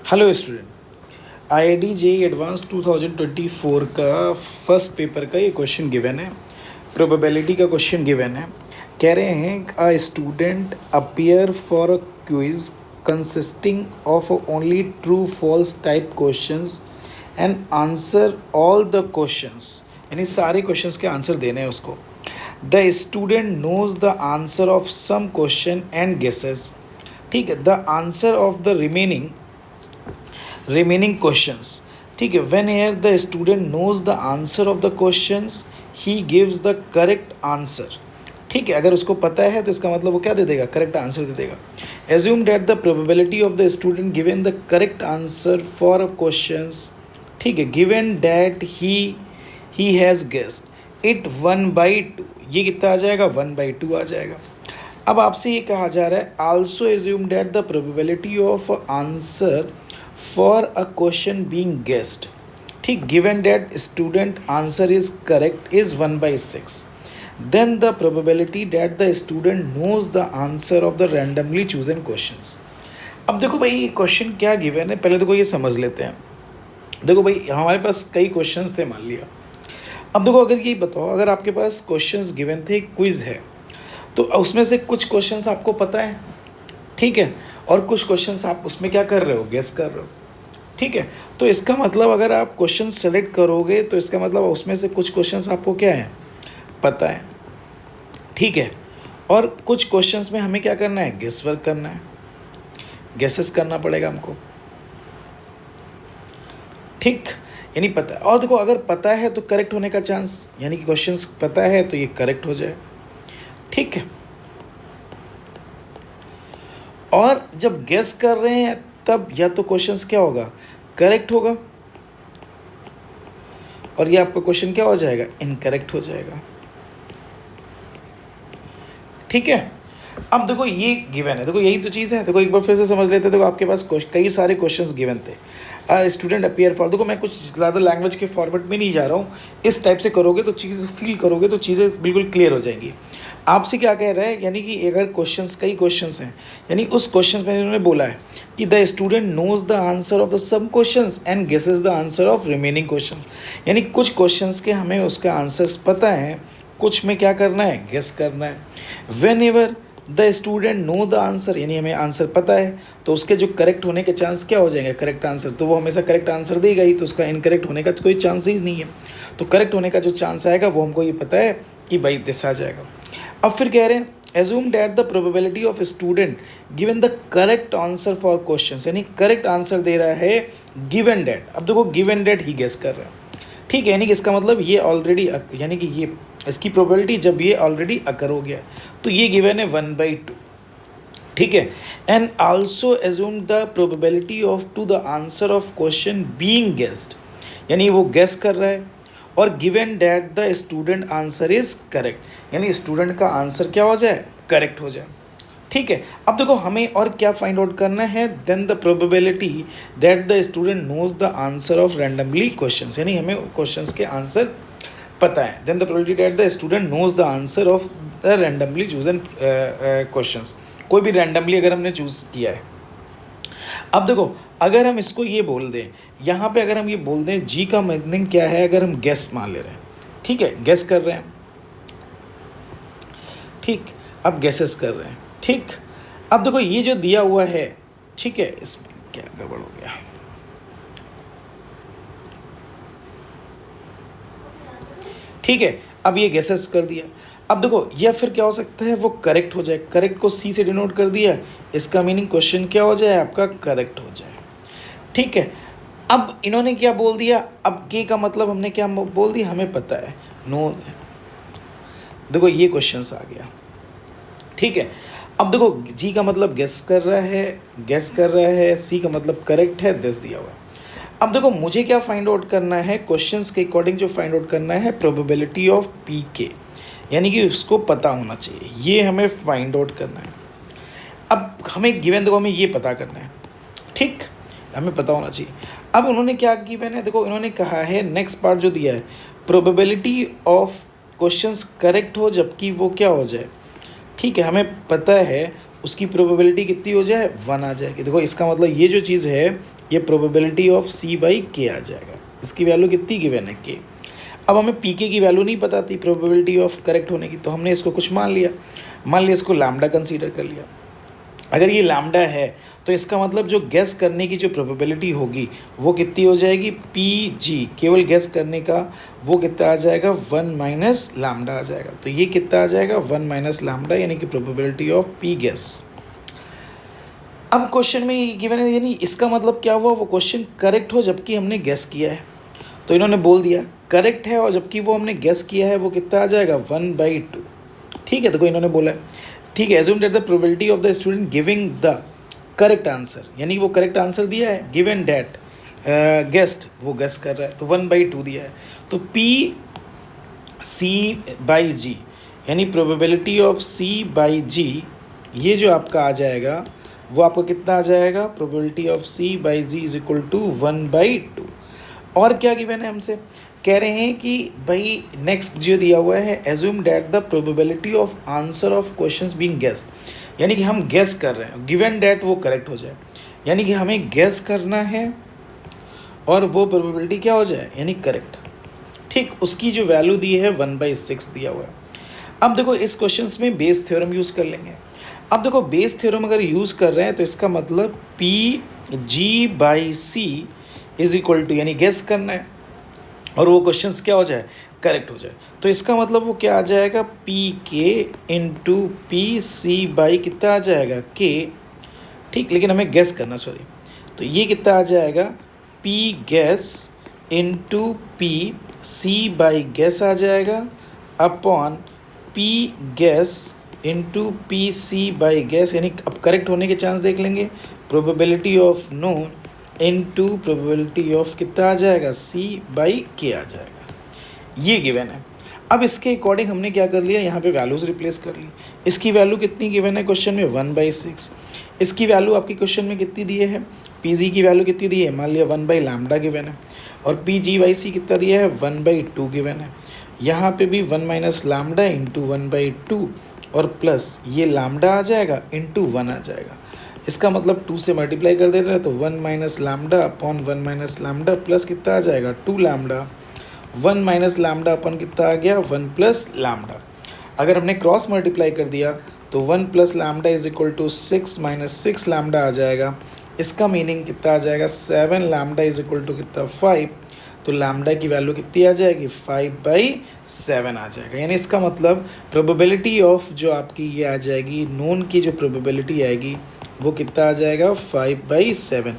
Hello student, IIT JEE advance 2024 का first paper का ये क्वेश्चन गिवन है। प्रोबेबिलिटी का क्वेश्चन गिवन है। कह रहे हैं a student appear for a quiz consisting of only true false type questions and answer all the questions, यानी सारे क्वेश्चंस के आंसर देने हैं उसको। The student knows the answer of some question and guesses, ठीक है, the answer of the remaining questions, ठीक है। When air the student knows the answer of the questions he gives the correct answer, ठीक है। अगर उसको पता है तो इसका मतलब वो क्या दे देगा, करेक्ट आंसर दे देगा। Assume that the probability of the student given the correct answer for a questions, ठीक है, given that he has guessed it 1/2, ये कितना आ जाएगा, 1/2 आ जाएगा। अब आपसे ये कहा जा रहा है also assume that the probability of answer for a question being guessed, ठीक, given that student answer is correct is 1/6, then the probability that the student knows the answer of the randomly chosen questions. अब देखो भाई, ये question क्या given है, पहले देखो ये समझ लेते हैं। देखो भाई, हमारे पास कई क्वेश्चंस थे मान लिया। अब देखो, अगर ये बताओ, अगर आपके पास क्वेश्चंस गिवन थे, क्विज है, तो उसमें से कुछ क्वेश्चंस आपको पता है, ठीक है, और कुछ क्वेश्चंस आप उसमें क्या कर रहे हो, गेस कर रहे हो, ठीक है। तो इसका मतलब अगर आप क्वेश्चन सेलेक्ट करोगे तो इसका मतलब उसमें से कुछ क्वेश्चंस आपको क्या है, पता है, ठीक है, और कुछ क्वेश्चंस में हमें क्या करना है, गेस वर्क करना है, गेसेस करना पड़ेगा हमको, ठीक, यानी पता है। और देखो, अगर पता है तो करेक्ट होने का चांस, यानी कि क्वेश्चंस पता है तो ये करेक्ट हो जाए, ठीक है। और जब गेस कर रहे हैं तब या तो क्वेश्चंस क्या होगा, करेक्ट होगा, और ये आपका क्वेश्चन क्या हो जाएगा, इनकरेक्ट हो जाएगा, ठीक है। अब देखो ये गिवन है, देखो यही तो चीज़ है। देखो एक बार फिर से समझ लेते हैं। देखो आपके पास कई सारे क्वेश्चंस गिवन थे। स्टूडेंट अपीयर फॉर, देखो मैं कुछ ज़्यादा लैंग्वेज के फॉर्मेट में नहीं जा रहा हूँ। इस टाइप से करोगे तो चीज़ फील करोगे तो चीज़ें बिल्कुल क्लियर हो जाएंगी। आपसे क्या कह रहा है, यानी कि अगर क्वेश्चंस कई क्वेश्चंस हैं, यानी उस क्वेश्चन में इन्होंने बोला है कि the student knows the answer of the some questions and guesses the answer of remaining questions, यानी कुछ क्वेश्चंस के हमें उसका आंसर्स पता है, कुछ में क्या करना है, गेस करना है। When ever the student know the answer, यानी हमें आंसर पता है तो उसके जो करेक्ट होने के चांस क्या हो जाएंगे, करेक्ट आंसर, तो वो हमेशा करेक्ट आंसर देगा ही, तो उसका इनकरेक्ट होने का कोई चांस ही नहीं है। तो करेक्ट होने का जो चांस आएगा वो हमको ये पता है कि भाई दिस आ जाएगा। अब फिर कह रहे हैं assume that the probability of student given the correct answer for question, यानी करेक्ट आंसर दे रहा है गिवन दैट। अब देखो गिवन दैट ही गेस कर रहा है, ठीक है, यानी कि इसका मतलब ये ऑलरेडी, यानी कि ये इसकी प्रोबेबिलिटी जब ये ऑलरेडी अकर हो गया तो ये गिवन है 1/2, ठीक है। And also assume the probability of to the answer of question being guessed, यानी वो गेस कर रहा है, और given that the student answer is correct, यानी स्टूडेंट का आंसर क्या हो जाए, करेक्ट हो जाए, ठीक है। अब देखो हमें और क्या फाइंड आउट करना है, then the probability that the student knows the answer of randomly questions, यानी हमें क्वेश्चंस के आंसर पता है। Then the probability that the student knows the answer of the randomly chosen questions, कोई भी रैंडमली अगर हमने चूज़ किया है। अब देखो, अगर हम इसको ये बोल दें, यहाँ पे अगर हम ये बोल दें जी का मीनिंग क्या है, अगर हम गेस मान ले रहे हैं, ठीक है, गेस कर रहे हैं, ठीक, अब गेसेस कर रहे हैं, ठीक। अब देखो ये जो दिया हुआ है, ठीक है, इसमें क्या गड़बड़ हो गया, ठीक है, अब ये गेसेस कर दिया। अब देखो या फिर क्या हो सकता है, वो करेक्ट हो जाए, करेक्ट को सी से डिनोट कर दिया, इसका मीनिंग क्वेश्चन क्या हो जाए, आपका करेक्ट हो जाए, ठीक है। अब इन्होंने क्या बोल दिया, अब के का मतलब हमने क्या बोल दिया, हमें पता है, नो, देखो ये क्वेश्चन आ गया, ठीक है। अब देखो जी का मतलब गेस कर रहा है, गेस कर रहा है, सी का मतलब करेक्ट है, दिस दिया हुआ है। अब देखो मुझे क्या फाइंड आउट करना है, क्वेश्चंस के अकॉर्डिंग जो फाइंड आउट करना है प्रोबेबिलिटी ऑफ पी के, यानी कि उसको पता होना चाहिए, ये हमें फाइंड आउट करना है। अब हमें गिवन, देखो हमें ये पता करना है, ठीक, हमें पता होना चाहिए। अब उन्होंने क्या गिवन है, देखो इन्होंने कहा है नेक्स्ट पार्ट जो दिया है, प्रोबेबिलिटी ऑफ क्वेश्चंस करेक्ट हो जबकि वो क्या हो जाए, ठीक है, हमें पता है उसकी प्रोबेबिलिटी कितनी हो जाए, 1 आ जाएगी। देखो इसका मतलब ये जो चीज़ है ये प्रोबेबिलिटी ऑफ सी बाई के आ जाएगा। इसकी वैल्यू कितनी गिवन है, के। अब हमें पी के की वैल्यू नहीं पता थी प्रोबेबिलिटी ऑफ करेक्ट होने की, तो हमने इसको कुछ मान लिया इसको लैम्डा कंसीडर कर लिया। अगर ये लैम्डा है तो इसका मतलब जो गेस करने की जो प्रोबेबिलिटी होगी वो कितनी हो जाएगी, पी जी, केवल गेस करने का वो कितना आ जाएगा, 1 माइनस लैम्डा आ जाएगा। तो ये कितना आ जाएगा, 1 माइनस लैम्डा, यानी कि प्रोबेबिलिटी ऑफ पी गेस। अब क्वेश्चन में ये गिवन है, यानी इसका मतलब क्या हुआ, वो क्वेश्चन करेक्ट हो जबकि हमने गेस किया है। तो इन्होंने बोल दिया करेक्ट है और जबकि वो हमने गेस किया है वो कितना आ जाएगा, 1/2। ठीक है, देखो इन्होंने बोला है, ठीक है, assume that the probability of the student giving the correct answer, यानी वो करेक्ट आंसर दिया है, गिवन डैट गेस्ट, वो गेस कर रहा है, तो 1/2 दिया है। तो पी सी बाई जी, यानी प्रोबेबिलिटी ऑफ सी बाई जी, ये जो आपका आ जाएगा वो आपका कितना आ जाएगा, probability of C by G is equal to 1/2। और क्या गिवन है हमसे, कह रहे हैं कि भाई नेक्स्ट जो दिया हुआ है, assume that the probability of answer of questions being guess, यानी कि हम गेस कर रहे हैं, गिवन डैट वो करेक्ट हो जाए, यानी कि हमें गेस करना है और वो प्रोबेबिलिटी क्या हो जाए, यानी करेक्ट। ठीक, उसकी जो वैल्यू दी है 1/6 दिया हुआ है। अब देखो इस क्वेश्चंस में बेस थ्योरम यूज़ कर लेंगे। अब देखो बेस थ्योरम अगर यूज़ कर रहे हैं तो इसका मतलब P G by C is equal to, यानी गेस करना है और वो क्वेश्चंस क्या हो जाए, करेक्ट हो जाए। तो इसका मतलब वो क्या आ जाएगा, पी के इंटू पी सी बाई कितना आ जाएगा, के। ठीक, लेकिन हमें गेस करना, सॉरी, तो ये कितना आ जाएगा, P guess into P C by guess आ जाएगा upon P guess into P C by guess, यानी अब करेक्ट होने के चांस देख लेंगे, probability of known into probability of कितना आ जाएगा, सी बाई के आ जाएगा। ये गिवन है। अब इसके अकॉर्डिंग हमने क्या कर लिया, यहाँ पे वैल्यूज़ रिप्लेस कर ली। इसकी वैल्यू कितनी गिवन है क्वेश्चन में, 1/6। इसकी वैल्यू आपकी क्वेश्चन में कितनी दी है, पी जी की वैल्यू कितनी दी है, मान लिया 1/λ गिवन है, और पी जी बाई सी कितना दिया है, 1/2 गिवन है। यहाँ पे भी 1 माइनस लैम्डा इंटू 1/2 और प्लस ये लैम्डा आ जाएगा इंटू 1 आ जाएगा। इसका मतलब 2 से मल्टीप्लाई कर दे रहे हैं तो 1 minus lambda upon 1 minus lambda plus कितना आ जाएगा, 2 लैम्डा। 1 माइनस लैम्डा अपन कितना आ गया, 1 प्लस लैम्डा। अगर हमने क्रॉस मल्टीप्लाई कर दिया तो 1 plus lambda is equal to 6 minus 6 lambda आ जाएगा। इसका मीनिंग कितना आ जाएगा, 7 लैम्डा इज इक्वल टू कितना, 5। तो लैम्डा की वैल्यू कितनी आ जाएगी, 5/7 आ जाएगा। यानी इसका मतलब प्रोबेबिलिटी ऑफ जो आपकी ये आ जाएगी, नोन की जो प्रोबेबिलिटी आएगी वो कितना आ जाएगा, 5/7।